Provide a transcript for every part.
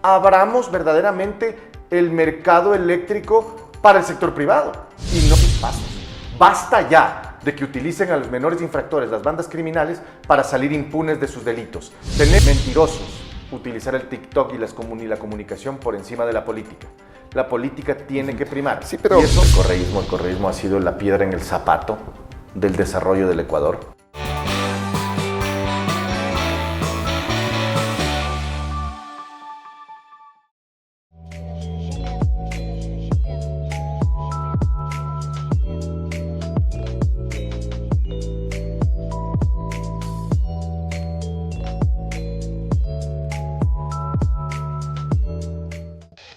abramos verdaderamente el mercado eléctrico para el sector privado y no sus pasos. Basta ya de que utilicen a los menores infractores, las bandas criminales, para salir impunes de sus delitos. Tener mentirosos, utilizar el TikTok y la comunicación por encima de la política. La política tiene que primar. Sí, pero y eso, el correísmo ha sido la piedra en el zapato del desarrollo del Ecuador.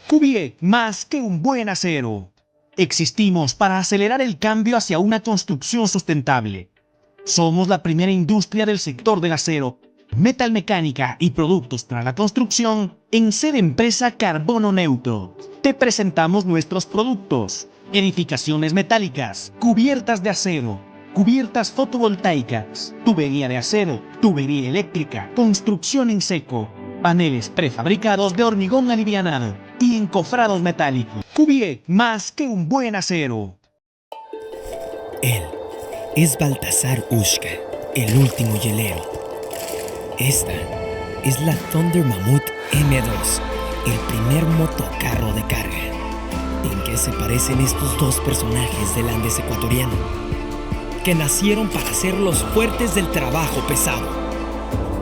Cubiec, más que un buen acero. Existimos para acelerar el cambio hacia una construcción sustentable. Somos la primera industria del sector del acero, metalmecánica y productos para la construcción en ser empresa carbono neutro. Te presentamos nuestros productos: edificaciones metálicas, cubiertas de acero, cubiertas fotovoltaicas, tubería de acero, tubería eléctrica, construcción en seco, paneles prefabricados de hormigón alivianado y encofrados metálicos. Cubiec, más que un buen acero. Él es Baltasar Ushka, el último hielero. Esta es la Thunder Mammoth M2, el primer motocarro de carga. ¿En qué se parecen estos dos personajes del Andes ecuatoriano? Que nacieron para ser los fuertes del trabajo pesado.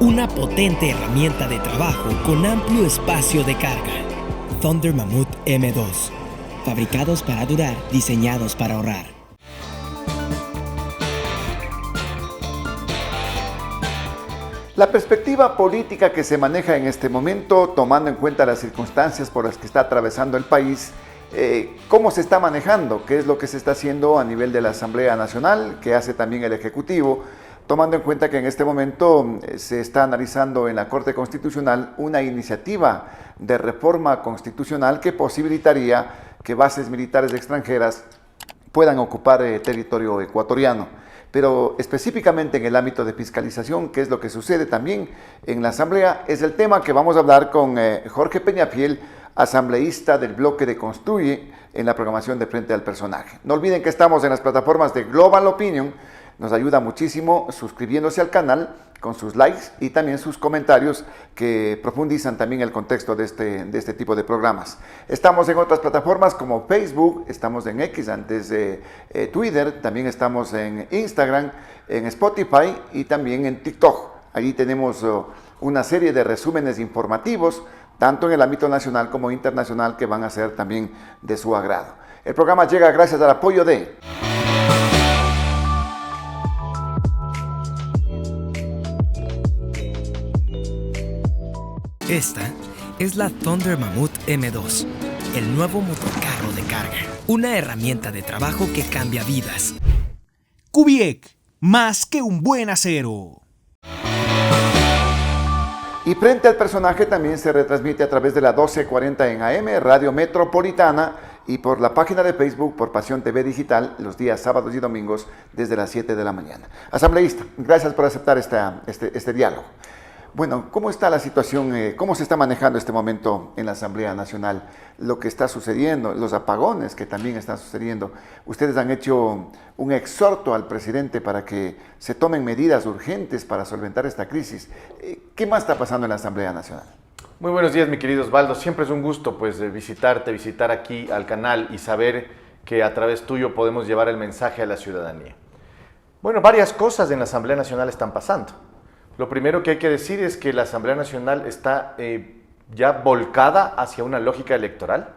Una potente herramienta de trabajo con amplio espacio de carga. Thunder Mammoth M2. Fabricados para durar, diseñados para ahorrar. la perspectiva política que se maneja en este momento, tomando en cuenta las circunstancias por las que está atravesando el país, ¿cómo se está manejando? ¿Qué es lo que se está haciendo a nivel de la Asamblea Nacional? ¿Qué hace también el Ejecutivo? Tomando en cuenta que en este momento se está analizando en la Corte Constitucional una iniciativa de reforma constitucional que posibilitaría que bases militares extranjeras puedan ocupar territorio ecuatoriano. Pero específicamente en el ámbito de fiscalización, que es lo que sucede también en la Asamblea, es el tema que vamos a hablar con Jorge Peñafiel, asambleísta del bloque de Construye, en la programación de Frente al Personaje. No olviden que estamos en las plataformas de Global Opinion. Nos ayuda muchísimo suscribiéndose al canal con sus likes y también sus comentarios que profundizan también el contexto de este tipo de programas. Estamos en otras plataformas como Facebook, estamos en X antes de Twitter, también estamos en Instagram, en Spotify y también en TikTok. Allí tenemos una serie de resúmenes informativos, tanto en el ámbito nacional como internacional, que van a ser también de su agrado. El programa llega gracias al apoyo de... Esta es la Thunder Mammoth M2, el nuevo motocarro de carga. Una herramienta de trabajo que cambia vidas. Cubiec, más que un buen acero. Y Frente al Personaje también se retransmite a través de la 1240 en AM, Radio Metropolitana, y por la página de Facebook por Pasión TV Digital los días sábados y domingos desde las 7 de la mañana. Asambleísta, gracias por aceptar este diálogo. Bueno, ¿cómo está la situación, cómo se está manejando este momento en la Asamblea Nacional? Lo que está sucediendo, los apagones que también están sucediendo. Ustedes han hecho un exhorto al presidente para que se tomen medidas urgentes para solventar esta crisis. ¿Qué más está pasando en la Asamblea Nacional? Muy buenos días, mi querido Osvaldo. Siempre es un gusto visitar aquí al canal y saber que a través tuyo podemos llevar el mensaje a la ciudadanía. Bueno, varias cosas en la Asamblea Nacional están pasando. Lo primero que hay que decir es que la Asamblea Nacional está ya volcada hacia una lógica electoral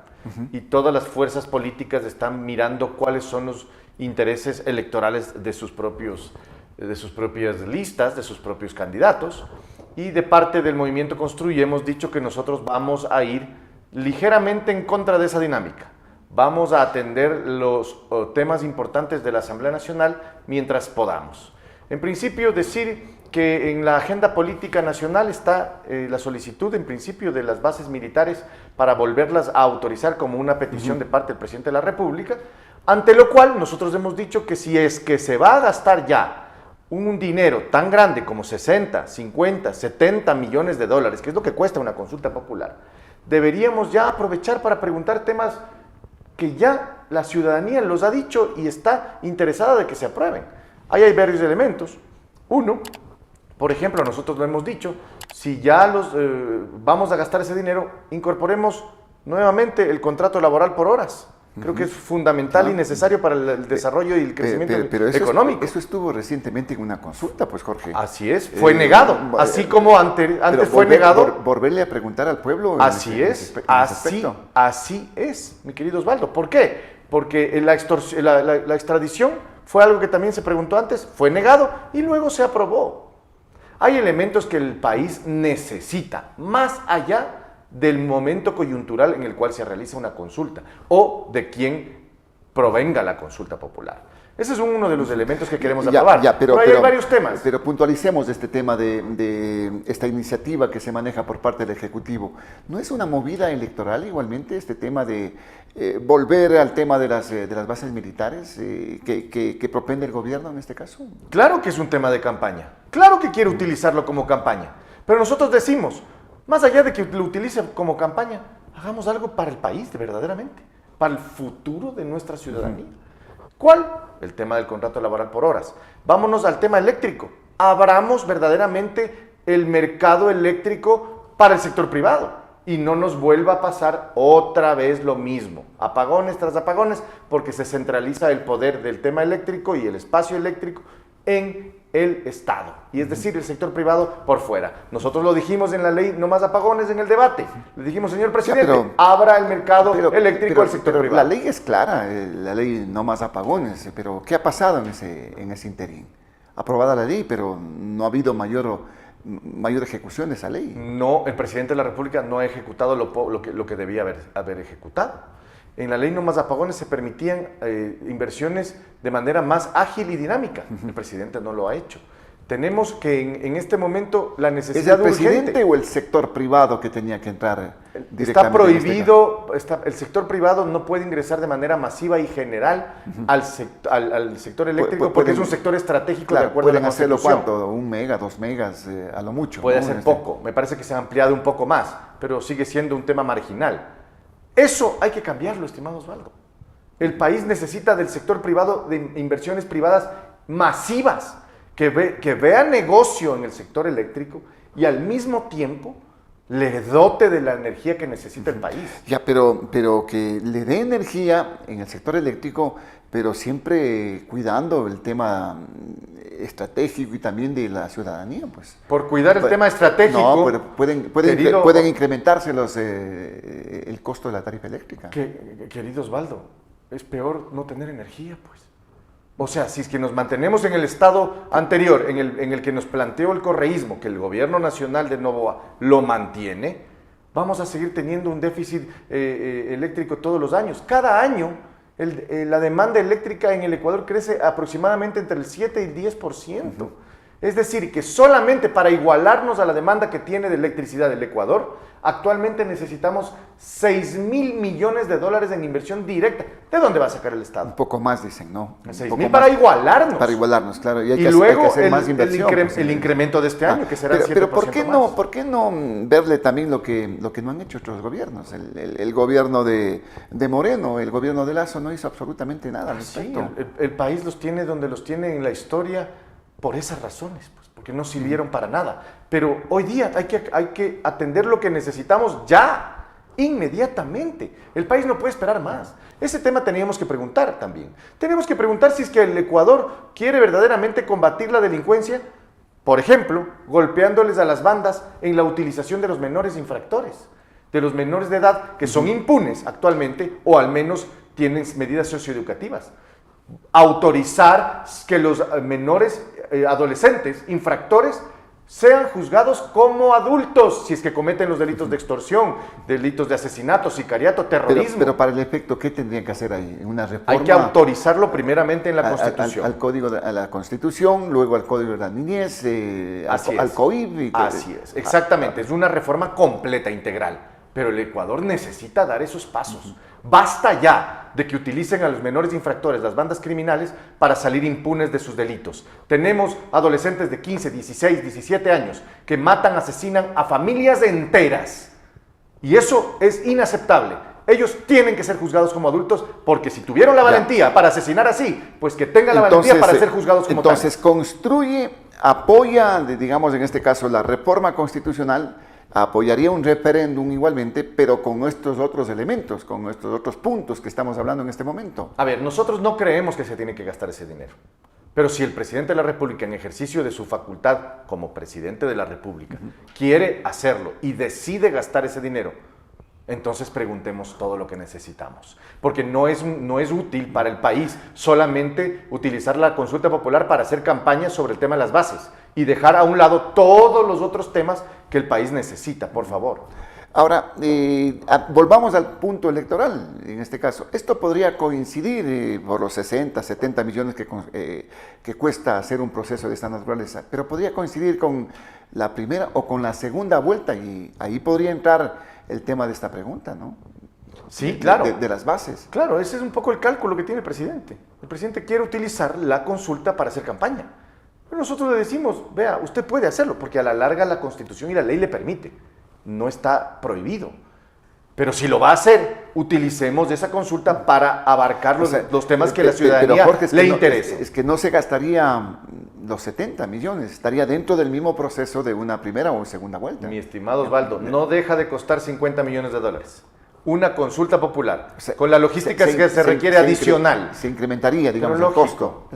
y todas las fuerzas políticas están mirando cuáles son los intereses electorales de sus propias listas, de sus propios candidatos. Y de parte del Movimiento Construye hemos dicho que nosotros vamos a ir ligeramente en contra de esa dinámica. Vamos a atender los temas importantes de la Asamblea Nacional mientras podamos. En principio, decir que en la agenda política nacional está la solicitud, en principio, de las bases militares para volverlas a autorizar como una petición de parte del presidente de la República, ante lo cual nosotros hemos dicho que si es que se va a gastar ya un dinero tan grande como 60, 50, 70 millones de dólares, que es lo que cuesta una consulta popular, deberíamos ya aprovechar para preguntar temas que ya la ciudadanía los ha dicho y está interesada de que se aprueben. Ahí hay varios elementos. Uno, por ejemplo, nosotros lo hemos dicho, si ya vamos a gastar ese dinero, incorporemos nuevamente el contrato laboral por horas. Creo que es fundamental y necesario para el desarrollo y el crecimiento económico. Eso estuvo recientemente en una consulta, pues, Jorge. Así es, fue negado. Así como antes fue negado. Volverle a preguntar al pueblo. Así es, mi querido Osvaldo. ¿Por qué? Porque la extradición fue algo que también se preguntó antes, fue negado y luego se aprobó. Hay elementos que el país necesita, más allá del momento coyuntural en el cual se realiza una consulta o de quién provenga la consulta popular. Ese es uno de los elementos que queremos aprobar. Pero hay varios temas. Pero puntualicemos este tema de esta iniciativa que se maneja por parte del Ejecutivo. ¿No es una movida electoral igualmente este tema de volver al tema de las bases militares que propende el gobierno en este caso? Claro que es un tema de campaña. Claro que quiere utilizarlo como campaña. Pero nosotros decimos, más allá de que lo utilice como campaña, hagamos algo para el país, verdaderamente, para el futuro de nuestra ciudadanía. ¿Cuál? El tema del contrato laboral por horas. Vámonos al tema eléctrico. Abramos verdaderamente el mercado eléctrico para el sector privado y no nos vuelva a pasar otra vez lo mismo. Apagones tras apagones, porque se centraliza el poder del tema eléctrico y el espacio eléctrico en el Estado, y es decir, el sector privado por fuera. Nosotros lo dijimos en la ley No Más Apagones en el debate. Le dijimos, señor presidente, abra el mercado eléctrico al sector privado. La ley es clara, la ley No Más Apagones, pero ¿qué ha pasado en ese interín? Aprobada la ley, pero no ha habido mayor ejecución de esa ley. No, el presidente de la República no ha ejecutado lo que debía haber ejecutado. En la ley No Más Apagones se permitían inversiones de manera más ágil y dinámica. El presidente no lo ha hecho. Tenemos que en este momento la necesidad urgente. ¿Es el presidente o el sector privado que tenía que entrar directamente? Está prohibido, el sector privado no puede ingresar de manera masiva y general al sector eléctrico porque es un sector estratégico, claro, de acuerdo a la Constitución. ¿Pueden hacerlo cuánto? 1 mega, 2 megas, a lo mucho. Puede ser poco. Me parece que se ha ampliado un poco más, pero sigue siendo un tema marginal. Eso hay que cambiarlo, estimado Osvaldo. El país necesita del sector privado, de inversiones privadas masivas, que vean negocio en el sector eléctrico y al mismo tiempo le dote de la energía que necesita el país. Ya, pero que le dé energía en el sector eléctrico, pero siempre cuidando el tema estratégico y también de la ciudadanía, pues. Por cuidar el tema estratégico. No, pero pueden incrementarse el costo de la tarifa eléctrica. Querido Osvaldo, es peor no tener energía, pues. O sea, si es que nos mantenemos en el estado anterior, en el que nos planteó el correísmo, que el gobierno nacional de Novoa lo mantiene, vamos a seguir teniendo un déficit eléctrico todos los años. Cada año la demanda eléctrica en el Ecuador crece aproximadamente entre el 7 y el 10%. Es decir, que solamente para igualarnos a la demanda que tiene de electricidad el Ecuador, actualmente necesitamos $6.000 millones en inversión directa. ¿De dónde va a sacar el Estado? Un poco más, dicen, ¿no? 6.000 para igualarnos. Para igualarnos, claro. Y luego hay que hacer más inversión. El incremento de este año, que será pero 7% ¿por qué no verle también lo que no han hecho otros gobiernos? El gobierno de Moreno, el gobierno de Lasso no hizo absolutamente nada al respecto. Sí, el país los tiene donde los tiene en la historia por esas razones, pues, porque no sirvieron para nada. Pero hoy día hay que atender lo que necesitamos ya, inmediatamente. El país no puede esperar más. Ese tema teníamos que preguntar también. Tenemos que preguntar si es que el Ecuador quiere verdaderamente combatir la delincuencia, por ejemplo, golpeándoles a las bandas en la utilización de los menores infractores, de los menores de edad que son impunes actualmente o al menos tienen medidas socioeducativas. Autorizar que los menores adolescentes infractores sean juzgados como adultos si es que cometen los delitos de extorsión, delitos de asesinato, sicariato, terrorismo. Pero para el efecto, ¿qué tendrían que hacer ahí? ¿Una reforma? Hay que autorizarlo primeramente en la Constitución. A la Constitución, luego al Código de la Niñez, al COIP. Así es, exactamente. Es una reforma completa, integral. Pero el Ecuador necesita dar esos pasos. Basta ya de que utilicen a los menores infractores, las bandas criminales, para salir impunes de sus delitos. Tenemos adolescentes de 15, 16, 17 años que matan, asesinan a familias enteras Y eso es inaceptable. Ellos tienen que ser juzgados como adultos porque si tuvieron la valentía para asesinar así, pues que tengan la valentía para ser juzgados como entonces construye, apoya, digamos en este caso, la reforma constitucional, apoyaría un referéndum igualmente, pero con nuestros otros elementos, con nuestros otros puntos que estamos hablando en este momento. A ver, nosotros no creemos que se tiene que gastar ese dinero. Pero si el presidente de la República, en ejercicio de su facultad como presidente de la República, quiere hacerlo y decide gastar ese dinero, entonces preguntemos todo lo que necesitamos. Porque no es útil para el país solamente utilizar la consulta popular para hacer campaña sobre el tema de las bases y dejar a un lado todos los otros temas que el país necesita, por favor. Ahora, volvamos al punto electoral, en este caso. Esto podría coincidir por los 60, 70 millones que cuesta hacer un proceso de esta naturaleza, pero podría coincidir con la primera o con la segunda vuelta y ahí podría entrar el tema de esta pregunta, ¿no? Sí, claro. De las bases. Claro, ese es un poco el cálculo que tiene el presidente. El presidente quiere utilizar la consulta para hacer campaña. Pero nosotros le decimos, vea, usted puede hacerlo, porque a la larga la Constitución y la ley le permite. No está prohibido. Pero si lo va a hacer, utilicemos esa consulta para abarcar los temas que la ciudadanía le interesa. Es que no se gastaría los 70 millones, estaría dentro del mismo proceso de una primera o segunda vuelta. Mi estimado Osvaldo, no deja de costar 50 millones de dólares. Una consulta popular, con la logística que se requiere adicional. Se incrementaría, digamos, el costo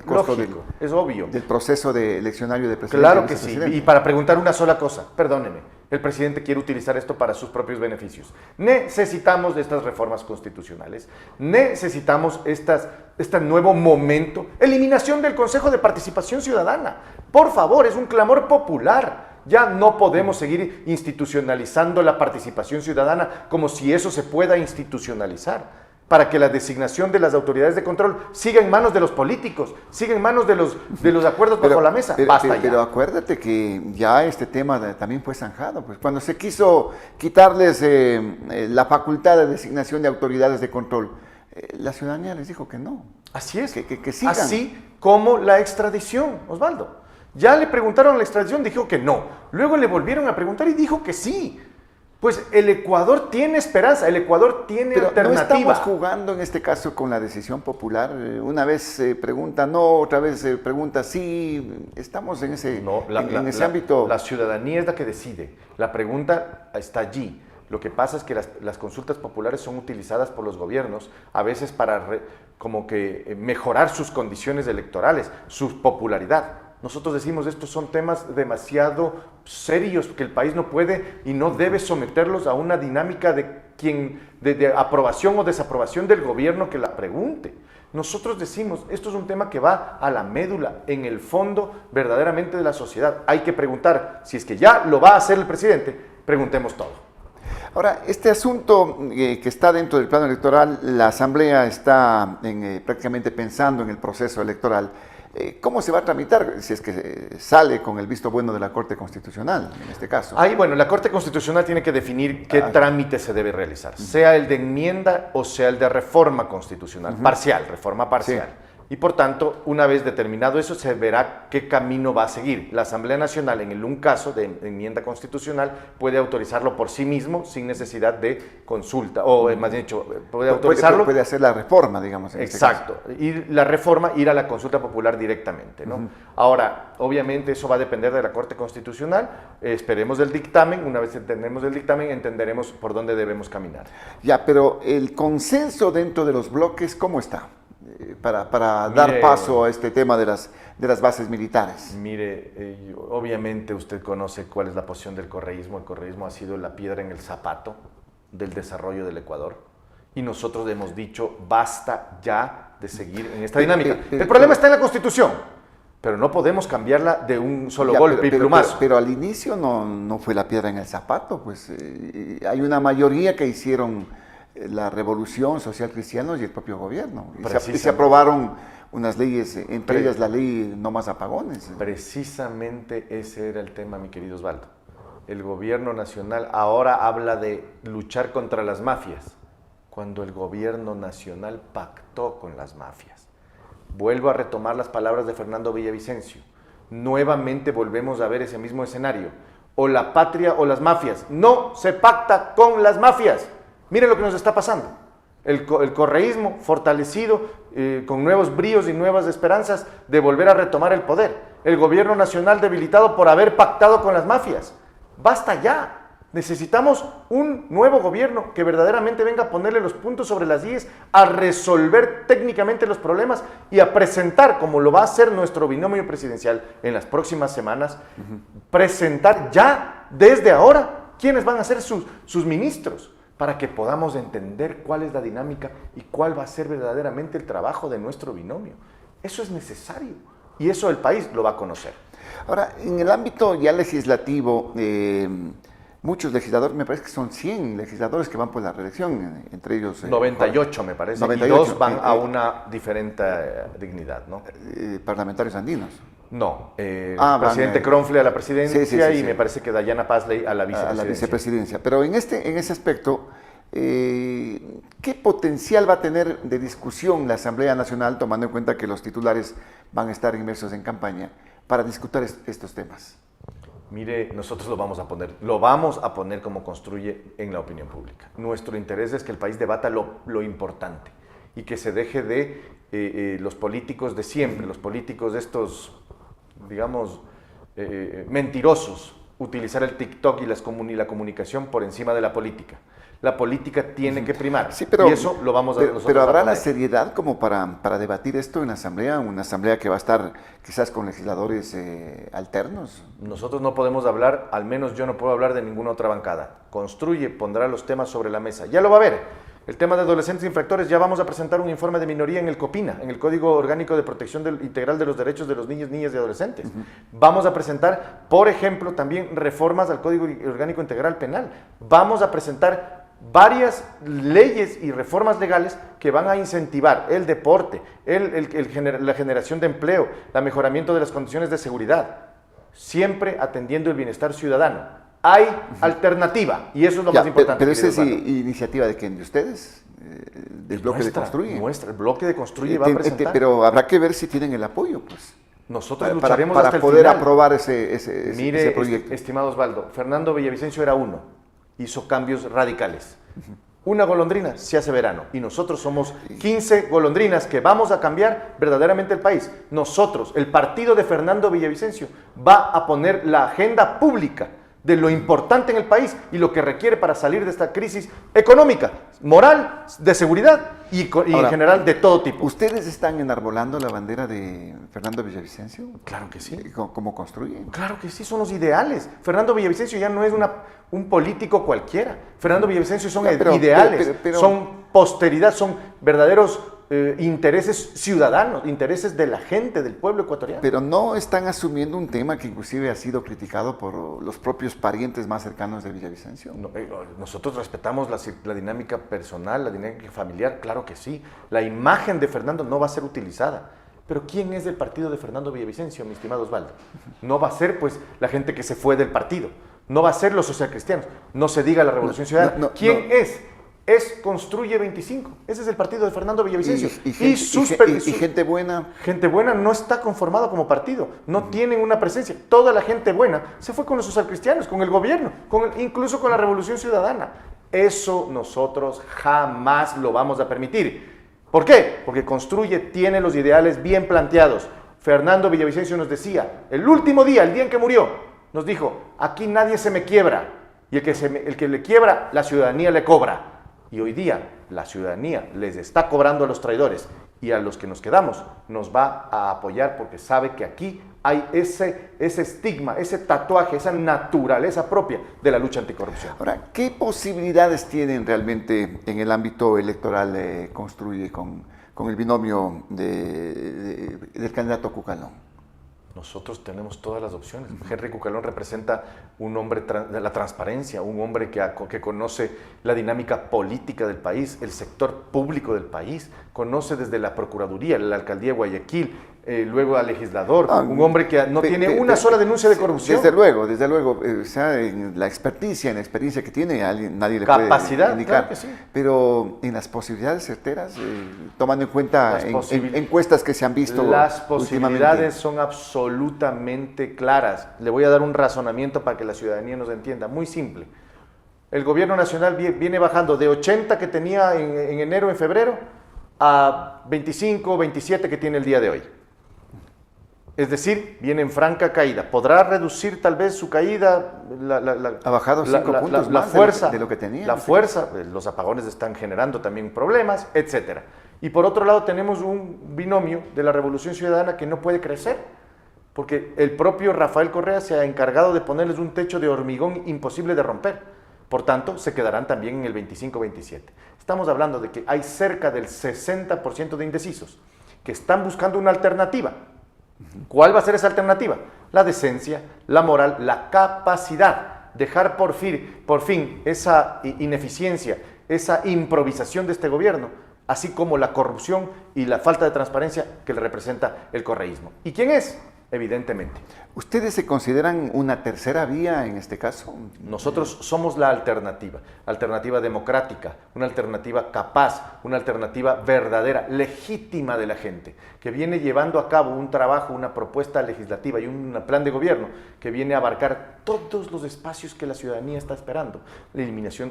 es obvio. del proceso eleccionario de presidente. Claro que sí, y para preguntar una sola cosa, perdóneme, el presidente quiere utilizar esto para sus propios beneficios. Necesitamos de estas reformas constitucionales, necesitamos este nuevo momento, eliminación del Consejo de Participación Ciudadana. Por favor, es un clamor popular. Ya no podemos seguir institucionalizando la participación ciudadana como si eso se pueda institucionalizar, para que la designación de las autoridades de control siga en manos de los políticos, siga en manos de los acuerdos bajo la mesa. Basta ya. Pero acuérdate que ya este tema también fue zanjado, pues cuando se quiso quitarles la facultad de designación de autoridades de control, la ciudadanía les dijo que no. Así es. Que sigan. Así como la extradición, Osvaldo. Ya le preguntaron la extradición, dijo que no. Luego le volvieron a preguntar y dijo que sí. Pues el Ecuador tiene esperanza, el Ecuador tiene alternativa. No estamos jugando en este caso con la decisión popular. Una vez se pregunta no, otra vez se pregunta sí. Estamos en ese, ese ámbito. La ciudadanía es la que decide. La pregunta está allí. Lo que pasa es que las consultas populares son utilizadas por los gobiernos a veces para mejorar sus condiciones electorales, su popularidad. Nosotros decimos, estos son temas demasiado serios que el país no puede y no debe someterlos a una dinámica de aprobación o desaprobación del gobierno que la pregunte. Nosotros decimos, esto es un tema que va a la médula, en el fondo verdaderamente de la sociedad. Hay que preguntar, si es que ya lo va a hacer el presidente, preguntemos todo. Ahora, este asunto que está dentro del plano electoral, la Asamblea está prácticamente pensando en el proceso electoral. ¿Cómo se va a tramitar si es que sale con el visto bueno de la Corte Constitucional, en este caso? Ahí, bueno, la Corte Constitucional tiene que definir qué trámite se debe realizar, sea el de enmienda o sea el de reforma constitucional, parcial, reforma parcial. Sí. Y por tanto, una vez determinado eso, se verá qué camino va a seguir. La Asamblea Nacional, en un caso de enmienda constitucional, puede autorizarlo por sí mismo sin necesidad de consulta, o más bien dicho, puede autorizarlo. Puede hacer la reforma, digamos. En exacto, este caso. Y la reforma ir a la consulta popular directamente, ¿no? Ahora, obviamente eso va a depender de la Corte Constitucional, esperemos del dictamen, una vez entendemos el dictamen, entenderemos por dónde debemos caminar. Ya, pero el consenso dentro de los bloques, ¿cómo está? Para dar paso a este tema de las bases militares. Mire, obviamente usted conoce cuál es la posición del correísmo. El correísmo ha sido la piedra en el zapato del desarrollo del Ecuador. Y nosotros hemos dicho, basta ya de seguir en esta dinámica. El problema está en la Constitución, pero no podemos cambiarla de un solo golpe y plumazo. Pero al inicio no fue la piedra en el zapato, pues hay una mayoría que hicieron la revolución social cristiana y el propio gobierno. Y se aprobaron unas leyes, entre ellas la ley No Más Apagones. Precisamente ese era el tema, mi querido Osvaldo. El gobierno nacional ahora habla de luchar contra las mafias, cuando el gobierno nacional pactó con las mafias. Vuelvo a retomar las palabras de Fernando Villavicencio. Nuevamente volvemos a ver ese mismo escenario. o la patria o las mafias. No se pacta con las mafias. Miren lo que nos está pasando. El correísmo fortalecido, con nuevos bríos y nuevas esperanzas de volver a retomar el poder. El gobierno nacional debilitado por haber pactado con las mafias. Basta ya. Necesitamos un nuevo gobierno que verdaderamente venga a ponerle los puntos sobre las íes, a resolver técnicamente los problemas y a presentar, como lo va a hacer nuestro binomio presidencial en las próximas semanas, presentar ya desde ahora quiénes van a ser sus ministros, para que podamos entender cuál es la dinámica y cuál va a ser verdaderamente el trabajo de nuestro binomio. Eso es necesario y eso el país lo va a conocer. Ahora, en el ámbito ya legislativo, muchos legisladores, me parece que son 100 legisladores que van por la reelección, entre ellos... 98 me parece, 98, y 2 van a una diferente dignidad, ¿no? Parlamentarios andinos. No, van, presidente Kronfle a la presidencia sí, y me parece que Dayana Pazley a la vicepresidencia. A la vicepresidencia. Pero en ese aspecto, ¿qué potencial va a tener de discusión la Asamblea Nacional, tomando en cuenta que los titulares van a estar inmersos en campaña, para discutir estos temas? Mire, nosotros lo vamos a poner como construye en la opinión pública. Nuestro interés es que el país debata lo importante y que se deje de los políticos de siempre, los políticos de estos, digamos, mentirosos, utilizar el TikTok y la comunicación por encima de la política. La política tiene que primar, sí, pero, y eso lo vamos a nosotros pero habrá a poner. la seriedad como para debatir esto en la Asamblea, una Asamblea que va a estar quizás con legisladores alternos. Nosotros no podemos hablar, al menos yo no puedo hablar de ninguna otra bancada. Construye, pondrá los temas sobre la mesa. Ya lo va a ver. El tema de adolescentes infractores, ya vamos a presentar un informe de minoría en el COPINA, en el Código Orgánico de Protección Integral de los Derechos de los Niños, Niñas y Adolescentes. Vamos a presentar, por ejemplo, también reformas al Código Orgánico Integral Penal. Vamos a presentar varias leyes y reformas legales que van a incentivar el deporte, la generación de empleo, el mejoramiento de las condiciones de seguridad, siempre atendiendo el bienestar ciudadano. Hay alternativa y eso es lo más importante. Pero esa es iniciativa de quién, de ustedes, del bloque de Construye. El bloque de Construye va a presentar. Pero habrá que ver si tienen el apoyo, pues. Nosotros lucharemos para hasta el poder final. Aprobar ese proyecto. Estimado Osvaldo, Fernando Villavicencio era uno, hizo cambios radicales. Una golondrina se hace verano y nosotros somos 15 golondrinas que vamos a cambiar verdaderamente el país. Nosotros, el partido de Fernando Villavicencio, va a poner la agenda pública de lo importante en el país y lo que requiere para salir de esta crisis económica, moral, de seguridad y en general de todo tipo. ¿Ustedes están enarbolando la bandera de Fernando Villavicencio? Claro que sí. ¿Cómo construyen? Claro que sí, son los ideales. Fernando Villavicencio ya no es un político cualquiera. Fernando Villavicencio son ideales, son posteridad, son verdaderos intereses ciudadanos, intereses de la gente, del pueblo ecuatoriano. Pero no están asumiendo un tema que inclusive ha sido criticado por los propios parientes más cercanos de Villavicencio. No, nosotros respetamos la dinámica personal, la dinámica familiar, claro que sí. La imagen de Fernando no va a ser utilizada. Pero ¿quién es del partido de Fernando Villavicencio, mi estimado Osvaldo? No va a ser, pues, la gente que se fue del partido. No va a ser los socialcristianos. No se diga la Revolución Ciudadana. ¿Quién es? Es Construye 25. Ese es el partido de Fernando Villavicencio. Y gente buena. Gente buena no está conformado como partido. No tienen una presencia. Toda la gente buena se fue con los socialcristianos, con el gobierno, incluso con la Revolución Ciudadana. Eso nosotros jamás lo vamos a permitir. ¿Por qué? Porque Construye tiene los ideales bien planteados. Fernando Villavicencio nos decía, el último día, el día en que murió, nos dijo, aquí nadie se me quiebra. Y el que le quiebra, la ciudadanía le cobra. Y hoy día la ciudadanía les está cobrando a los traidores y a los que nos quedamos nos va a apoyar porque sabe que aquí hay ese estigma, ese tatuaje, esa naturaleza propia de la lucha anticorrupción. Ahora, ¿qué posibilidades tienen realmente en el ámbito electoral Construye con el binomio del candidato Cucalón? Nosotros tenemos todas las opciones. Henry Cucalón representa un hombre de la transparencia, un hombre que conoce la dinámica política del país, el sector público del país, conoce desde la Procuraduría, la Alcaldía de Guayaquil, luego a legislador, un hombre que no tiene una sola denuncia de corrupción. Desde luego, o sea, en la experticia que tiene, nadie le puede capacidad, indicar. claro que sí. Pero en las posibilidades certeras, tomando en cuenta encuestas que se han visto las posibilidades son absolutamente claras. Le voy a dar un razonamiento para que la ciudadanía nos entienda, muy simple. El gobierno nacional viene bajando de 80 que tenía en enero, en febrero, a 25, 27 que tiene el día de hoy. Es decir, viene en franca caída. ¿Podrá reducir tal vez su caída? Ha bajado 5 puntos la más fuerza, de lo que tenía. La fuerza, los apagones están generando también problemas, etc. Y por otro lado tenemos un binomio de la Revolución Ciudadana que no puede crecer, porque el propio Rafael Correa se ha encargado de ponerles un techo de hormigón imposible de romper. Por tanto, se quedarán también en el 25-27. Estamos hablando de que hay cerca del 60% de indecisos que están buscando una alternativa. ¿Cuál va a ser esa alternativa? La decencia, la moral, la capacidad. Dejar por fin esa ineficiencia, esa improvisación de este gobierno, así como la corrupción y la falta de transparencia que le representa el correísmo. ¿Y quién es? Evidentemente. ¿Ustedes se consideran una tercera vía en este caso? Nosotros somos la alternativa democrática, una alternativa capaz, una alternativa verdadera, legítima de la gente, que viene llevando a cabo un trabajo, una propuesta legislativa y un plan de gobierno que viene a abarcar todos los espacios que la ciudadanía está esperando.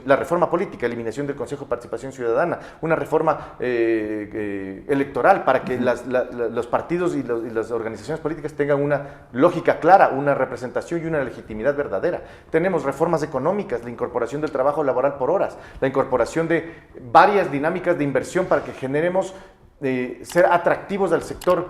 La reforma política, eliminación del Consejo de Participación Ciudadana, una reforma electoral para que los partidos y las organizaciones políticas tengan una lógica clara, una representación y una legitimidad verdadera. Tenemos reformas económicas, la incorporación del trabajo laboral por horas, la incorporación de varias dinámicas de inversión para que generemos ser atractivos al sector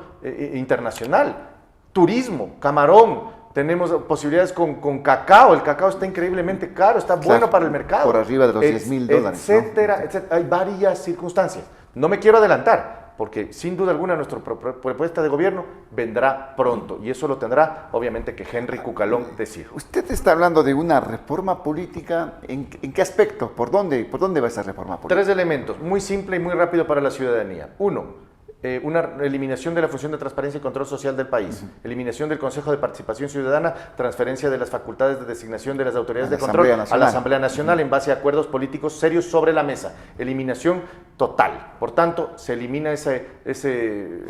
internacional. Turismo, camarón, tenemos posibilidades con cacao, el cacao está increíblemente caro, está bueno para el mercado. Por arriba de los $10,000. Etcétera, etcétera. Hay varias circunstancias. No me quiero adelantar, porque sin duda alguna nuestra propuesta de gobierno vendrá pronto, y eso lo tendrá obviamente que Henry Cucalón decir. Usted está hablando de una reforma política, ¿en qué aspecto? ¿Por dónde va esa reforma política? 3 elementos, muy simple y muy rápido para la ciudadanía. 1, una eliminación de la función de transparencia y control social del país, eliminación del Consejo de Participación Ciudadana, transferencia de las faculdades de designación de las autoridades de control a la Asamblea Nacional en base a acuerdos políticos serios sobre la mesa, eliminación total. Por tanto, se elimina ese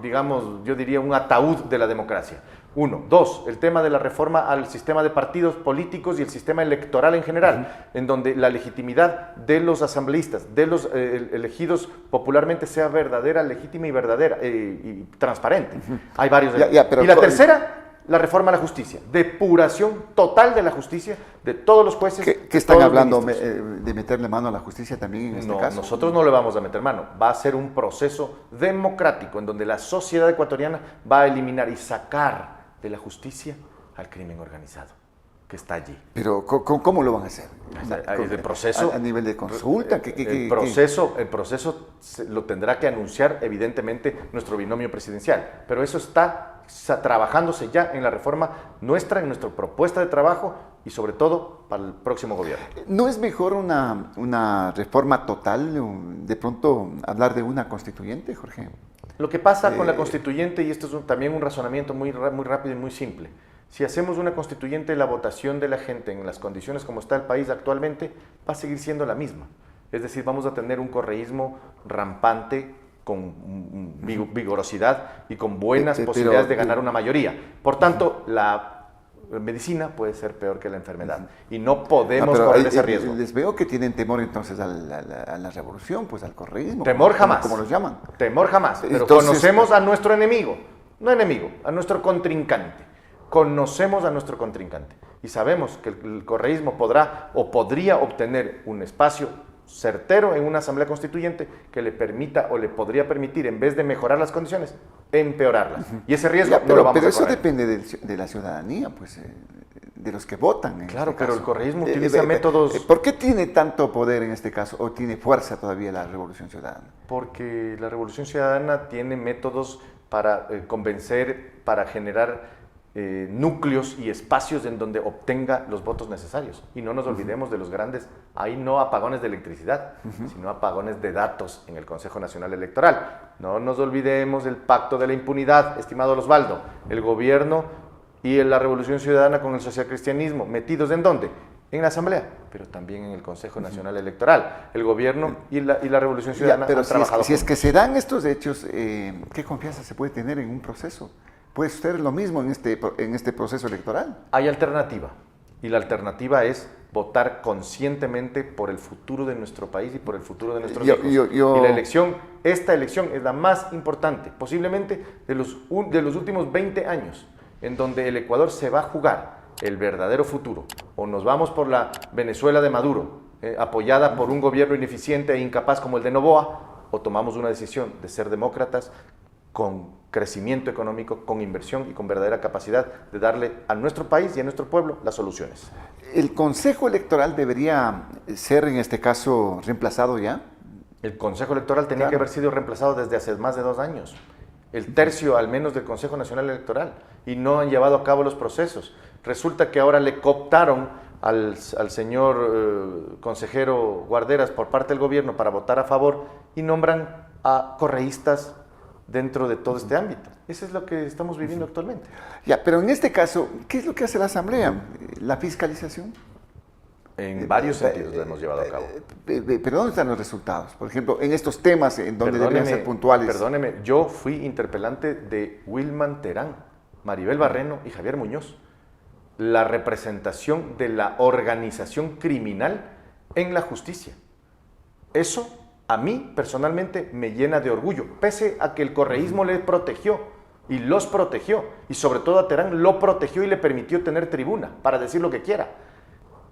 digamos, yo diría un ataúd de la democracia. 1. 2, el tema de la reforma al sistema de partidos políticos y el sistema electoral en general, en donde la legitimidad de los asambleístas, de los elegidos popularmente sea verdadera, legítima y verdadera y transparente. Hay varios. Y la tercera, la reforma a la justicia, depuración total de la justicia, de todos los jueces. ¿Qué están hablando de meterle mano a la justicia también en este caso? Nosotros no le vamos a meter mano. Va a ser un proceso democrático en donde la sociedad ecuatoriana va a eliminar y sacar de la justicia al crimen organizado que está allí. Pero ¿cómo lo van a hacer? El proceso, a nivel de consulta. El proceso lo tendrá que anunciar evidentemente nuestro binomio presidencial, pero eso está trabajándose ya en la reforma nuestra, en nuestra propuesta de trabajo y sobre todo para el próximo gobierno. ¿No es mejor una reforma total, de pronto hablar de una constituyente, Jorge? Lo que pasa con la constituyente, y esto es también un razonamiento muy rápido y muy simple, si hacemos una constituyente, la votación de la gente en las condiciones como está el país actualmente va a seguir siendo la misma. Es decir, vamos a tener un correísmo rampante, con vigorosidad y con buenas posibilidades de ganar una mayoría. Por tanto, la medicina puede ser peor que la enfermedad y no podemos correr ese riesgo. Les veo que tienen temor entonces a la revolución, pues al correísmo. Temor jamás. Como los llaman. Temor jamás, pero entonces, conocemos a nuestro enemigo, a nuestro contrincante. Conocemos a nuestro contrincante y sabemos que el correísmo podrá o podría obtener un espacio certero en una asamblea constituyente que le permita o le podría permitir, en vez de mejorar las condiciones, empeorarlas. Y ese riesgo no lo vamos a correr. Pero eso depende de la ciudadanía, pues, de los que votan. Claro, pero el correísmo utiliza métodos... ¿Por qué tiene tanto poder en este caso, o tiene fuerza todavía la Revolución Ciudadana? Porque la Revolución Ciudadana tiene métodos para convencer, para generar núcleos y espacios en donde obtenga los votos necesarios. Y no nos olvidemos de los grandes, ahí no apagones de electricidad, sino apagones de datos en el Consejo Nacional Electoral. No nos olvidemos del pacto de la impunidad, estimado Osvaldo. El gobierno y la Revolución Ciudadana con el socialcristianismo, ¿metidos en dónde? En la Asamblea, pero también en el Consejo Nacional Electoral. El gobierno y la Revolución Ciudadana pero han trabajado si es que se dan estos hechos, ¿qué confianza se puede tener en un proceso? ¿Puede suceder lo mismo en este proceso electoral? Hay alternativa, y la alternativa es votar conscientemente por el futuro de nuestro país y por el futuro de nuestros hijos. Y esta elección es la más importante, posiblemente de los últimos 20 años, en donde el Ecuador se va a jugar el verdadero futuro. O nos vamos por la Venezuela de Maduro, apoyada por un gobierno ineficiente e incapaz como el de Noboa, o tomamos una decisión de ser demócratas con crecimiento económico, con inversión y con verdadera capacidad de darle a nuestro país y a nuestro pueblo las soluciones. ¿El Consejo Electoral debería ser, en este caso, reemplazado ya? El Consejo Electoral tenía que haber sido reemplazado desde hace más de 2 años. El tercio, al menos, del Consejo Nacional Electoral. Y no han llevado a cabo los procesos. Resulta que ahora le cooptaron al señor consejero Guarderas por parte del gobierno para votar a favor y nombran a correístas dentro de todo este ámbito. Eso es lo que estamos viviendo actualmente. Ya, pero en este caso, ¿qué es lo que hace la Asamblea? ¿La fiscalización? En varios sentidos lo hemos llevado a cabo. ¿Pero dónde están los resultados? Por ejemplo, en estos temas en donde deberían ser puntuales. Perdóneme, yo fui interpelante de Wilman Terán, Maribel Barreno y Javier Muñoz. La representación de la organización criminal en la justicia. Eso a mí personalmente me llena de orgullo, pese a que el correísmo le protegió y los protegió, y sobre todo a Terán lo protegió y le permitió tener tribuna para decir lo que quiera.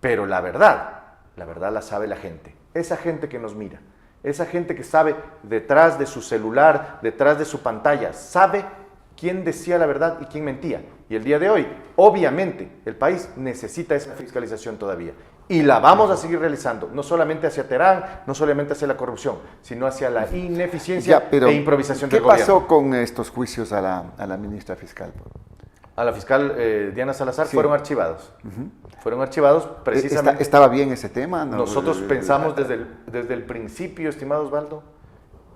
Pero la verdad la sabe la gente, esa gente que nos mira, esa gente que sabe detrás de su celular, detrás de su pantalla, sabe quién decía la verdad y quién mentía. Y el día de hoy, obviamente, el país necesita esa fiscalización todavía. Y la vamos a seguir realizando, no solamente hacia Terán, no solamente hacia la corrupción, sino hacia la ineficiencia e improvisación del gobierno. ¿Qué pasó con estos juicios a la ministra fiscal? A la fiscal Diana Salazar fueron archivados. Fueron archivados precisamente... ¿Estaba bien ese tema? ¿No? Nosotros pensamos desde el principio, estimado Osvaldo,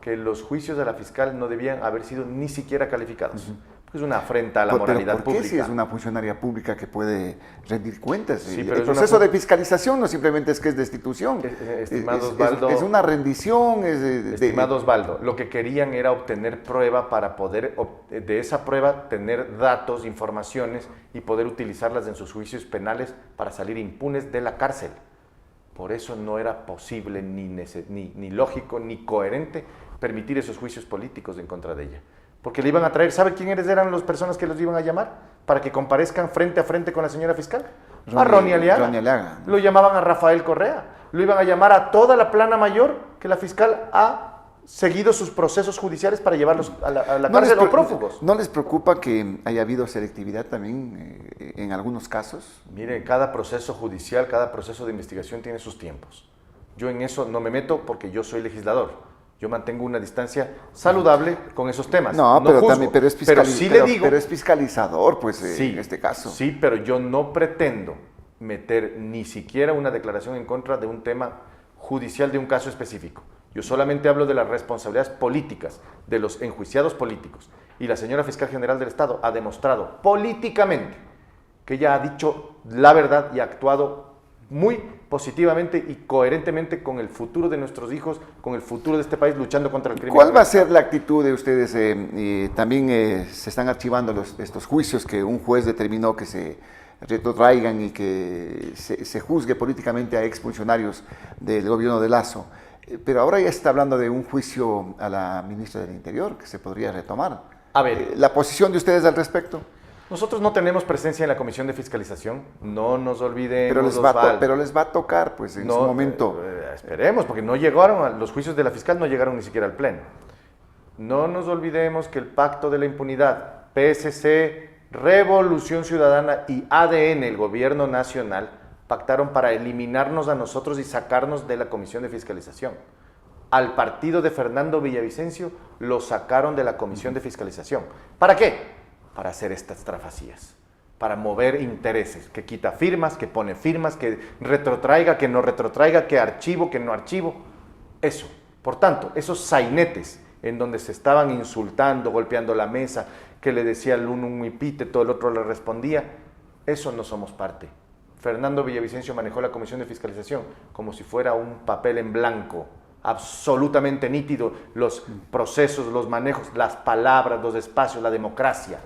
que los juicios de la fiscal no debían haber sido ni siquiera calificados. Es una afrenta a la moralidad pública. ¿Por qué si es una funcionaria pública que puede rendir cuentas? Sí, pero el proceso de fiscalización no simplemente es que es destitución. Estimado Osvaldo, es una rendición. Estimado Osvaldo, lo que querían era obtener prueba para poder, de esa prueba, tener datos, informaciones y poder utilizarlas en sus juicios penales para salir impunes de la cárcel. Por eso no era posible, ni lógico, ni coherente permitir esos juicios políticos en contra de ella. Porque le iban a traer, ¿sabe quiénes eran las personas que los iban a llamar? Para que comparezcan frente a frente con la señora fiscal. A Ronnie Aliaga. Lo llamaban a Rafael Correa. Lo iban a llamar a toda la plana mayor que la fiscal ha seguido sus procesos judiciales para llevarlos a la cárcel o prófugos. ¿No les preocupa que haya habido selectividad también en algunos casos? Mire, cada proceso judicial, cada proceso de investigación tiene sus tiempos. Yo en eso no me meto porque yo soy legislador. Yo mantengo una distancia saludable con esos temas. Pero es fiscalizador, pues, sí, en este caso. Sí, pero yo no pretendo meter ni siquiera una declaración en contra de un tema judicial de un caso específico. Yo solamente hablo de las responsabilidades políticas, de los enjuiciados políticos. Y la señora Fiscal General del Estado ha demostrado políticamente que ella ha dicho la verdad y ha actuado muy positivamente y coherentemente con el futuro de nuestros hijos, con el futuro de este país, luchando contra el crimen. ¿Cuál va a ser la actitud de ustedes? También se están archivando estos juicios que un juez determinó que se retrotraigan y que se juzgue políticamente a exfuncionarios del gobierno de Lasso. Pero ahora ya se está hablando de un juicio a la ministra del Interior que se podría retomar. A ver, ¿la posición de ustedes al respecto? Nosotros no tenemos presencia en la Comisión de Fiscalización, no nos olvidemos. Pero les va a tocar, pues, en su momento. Esperemos, porque no llegaron, los juicios de la fiscal no llegaron ni siquiera al Pleno. No nos olvidemos que el Pacto de la Impunidad, PSC, Revolución Ciudadana y ADN, el Gobierno Nacional, pactaron para eliminarnos a nosotros y sacarnos de la Comisión de Fiscalización. Al partido de Fernando Villavicencio lo sacaron de la Comisión de Fiscalización. ¿Para qué? Para hacer estas trafacías. para mover intereses, que quita firmas, que pone firmas, que retrotraiga, que no retrotraiga, que archivo, que no archivo. Eso. Por tanto, esos sainetes en donde se estaban insultando, golpeando la mesa, que le decía el uno un epíteto, el otro le respondía, eso no somos parte. Fernando Villavicencio manejó la Comisión de Fiscalización como si fuera un papel en blanco, absolutamente nítido, los procesos, los manejos, las palabras, los espacios, la democracia.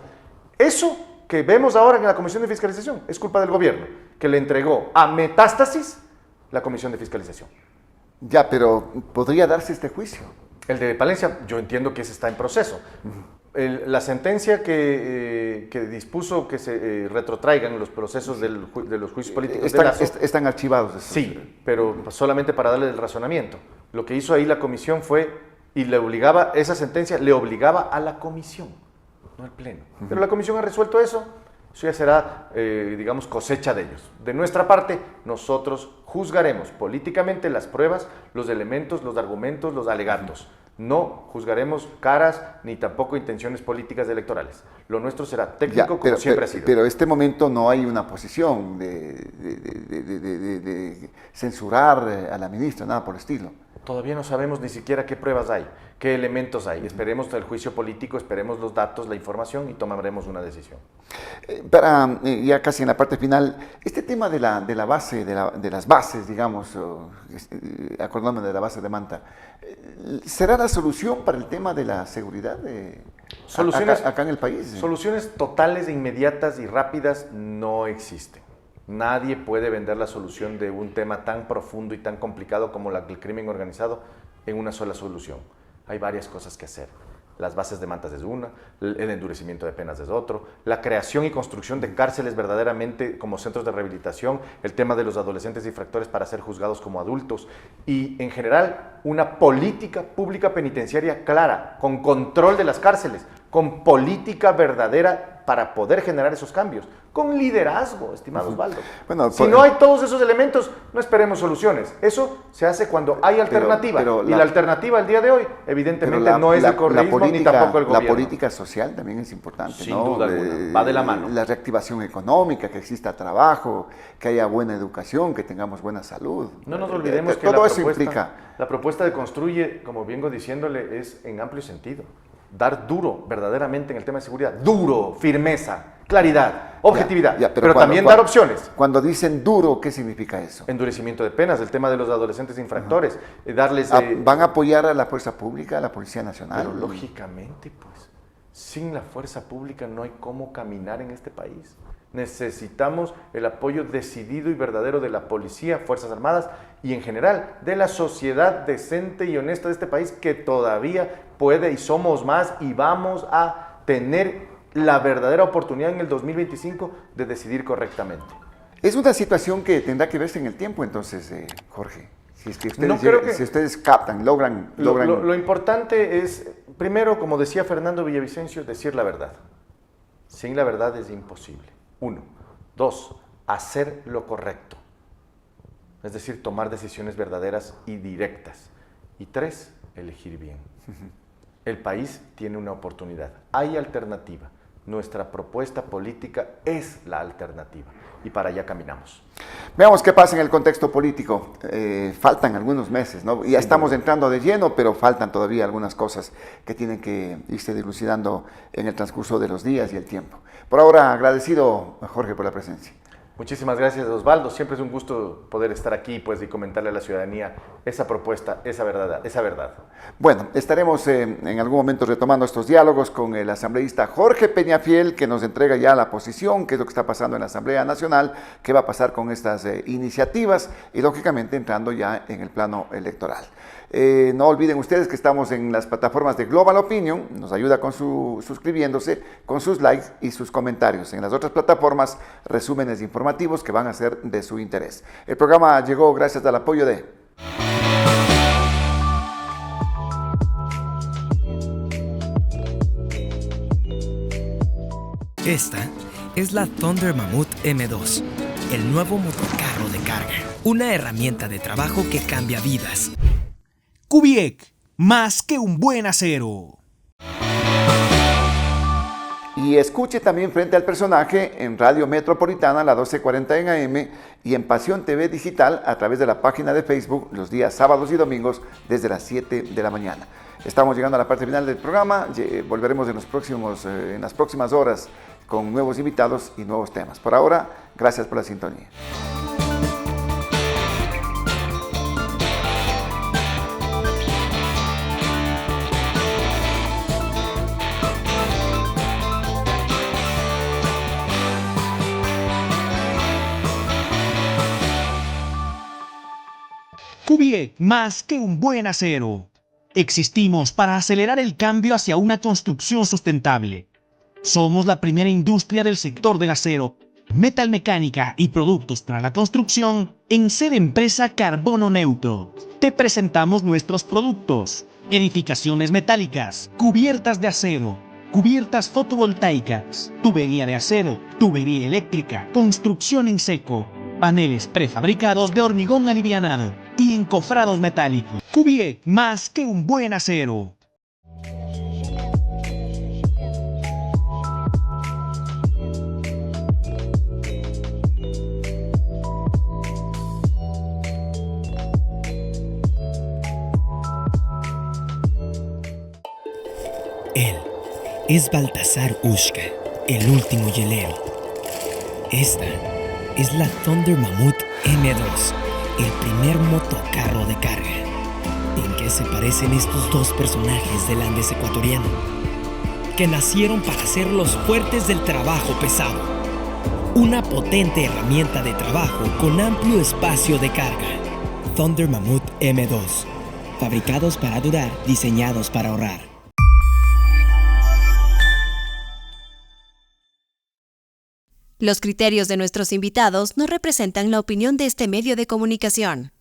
Eso que vemos ahora en la Comisión de Fiscalización es culpa del gobierno, que le entregó a Metástasis la Comisión de Fiscalización. Ya, pero ¿podría darse este juicio? El de Palencia, yo entiendo que ese está en proceso. La sentencia que dispuso que se retrotraigan los procesos de los juicios políticos están archivados. Sí, pero solamente para darle el razonamiento. Lo que hizo ahí la comisión fue, y le obligaba, esa sentencia le obligaba a la comisión, no al pleno. Pero la comisión ha resuelto eso ya será, digamos, cosecha de ellos. De nuestra parte, nosotros juzgaremos políticamente las pruebas, los elementos, los argumentos, los alegatos. No juzgaremos caras ni tampoco intenciones políticas electorales. Lo nuestro será técnico, como siempre ha sido. Pero en este momento no hay una posición de censurar a la ministra, nada por el estilo. Todavía no sabemos ni siquiera qué pruebas hay, qué elementos hay. Esperemos el juicio político, esperemos los datos, la información y tomaremos una decisión. Para ya casi en la parte final, este tema de las bases, digamos, acordándome de la base de Manta, ¿será la solución para el tema de la seguridad acá en el país? Soluciones totales, inmediatas y rápidas no existen. Nadie puede vender la solución de un tema tan profundo y tan complicado como el crimen organizado en una sola solución. Hay varias cosas que hacer. Las bases de mantas es una, el endurecimiento de penas es otro, la creación y construcción de cárceles verdaderamente como centros de rehabilitación, el tema de los adolescentes infractores para ser juzgados como adultos y en general una política pública penitenciaria clara, con control de las cárceles, con política verdadera para poder generar esos cambios, con liderazgo, estimado Osvaldo. Bueno, si no hay todos esos elementos, no esperemos soluciones. Eso se hace cuando hay alternativa. Y la alternativa al día de hoy, evidentemente, no es el correísmo ni tampoco el gobierno. La política social también es importante, Sin duda alguna, va de la mano. La reactivación económica, que exista trabajo, que haya buena educación, que tengamos buena salud. No nos olvidemos que la propuesta de Construye, como vengo diciéndole, es en amplio sentido. Dar duro, verdaderamente, en el tema de seguridad. Duro, firmeza, claridad, objetividad, pero también dar opciones. Cuando dicen duro, ¿qué significa eso? Endurecimiento de penas, el tema de los adolescentes infractores, darles... ¿Van a apoyar a la fuerza pública, a la Policía Nacional? Pero lógicamente, pues, sin la fuerza pública no hay cómo caminar en este país. Necesitamos el apoyo decidido y verdadero de la policía, Fuerzas Armadas y en general de la sociedad decente y honesta de este país que todavía puede y somos más y vamos a tener la verdadera oportunidad en el 2025 de decidir correctamente. Es una situación que tendrá que verse en el tiempo entonces, Jorge. Si es que ustedes, si ustedes captan, logran... Lo importante es, primero, como decía Fernando Villavicencio, decir la verdad. Sin la verdad es imposible. 1. 2. Hacer lo correcto. Es decir, tomar decisiones verdaderas y directas. Y 3. Elegir bien. El país tiene una oportunidad. Hay alternativa. Nuestra propuesta política es la alternativa. Y para allá caminamos. Veamos qué pasa en el contexto político. Faltan algunos meses, ¿no? Ya estamos entrando de lleno, pero faltan todavía algunas cosas que tienen que irse dilucidando en el transcurso de los días y el tiempo. Por ahora, agradecido, Jorge, por la presencia. Muchísimas gracias, Osvaldo. Siempre es un gusto poder estar aquí pues, y comentarle a la ciudadanía esa propuesta, esa verdad. Bueno, estaremos en algún momento retomando estos diálogos con el asambleísta Jorge Peñafiel, que nos entrega ya la posición, qué es lo que está pasando en la Asamblea Nacional, qué va a pasar con estas iniciativas y, lógicamente, entrando ya en el plano electoral. No olviden ustedes que estamos en las plataformas de Global Opinion, nos ayuda con suscribiéndose, con sus likes y sus comentarios. En las otras plataformas, resúmenes informativos que van a ser de su interés. El programa llegó gracias al apoyo de... Esta es la Thunder Mammoth M2, el nuevo motocarro de carga, una herramienta de trabajo que cambia vidas. Kubiek, más que un buen acero. Y escuche también Frente al Personaje en Radio Metropolitana a las 12:40 en AM y en Pasión TV Digital a través de la página de Facebook los días sábados y domingos desde las 7 de la mañana. Estamos llegando a la parte final del programa, volveremos en las próximas horas con nuevos invitados y nuevos temas. Por ahora, gracias por la sintonía. Cuvier, más que un buen acero. Existimos para acelerar el cambio hacia una construcción sustentable. Somos la primera industria del sector del acero, metalmecánica y productos para la construcción en ser empresa carbono neutro. Te presentamos nuestros productos: edificaciones metálicas, cubiertas de acero, cubiertas fotovoltaicas, tubería de acero, tubería eléctrica, construcción en seco, paneles prefabricados de hormigón alivianado y encofrados metálicos. Cuvier, más que un buen acero. Él es Baltasar Ushka, el último hielero. Esta es la Thunder Mammoth M2, el primer motocarro de carga. ¿En qué se parecen estos dos personajes del Andes ecuatoriano? Que nacieron para ser los fuertes del trabajo pesado. Una potente herramienta de trabajo con amplio espacio de carga. Thunder Mammoth M2. Fabricados para durar, diseñados para ahorrar. Los criterios de nuestros invitados no representan la opinión de este medio de comunicación.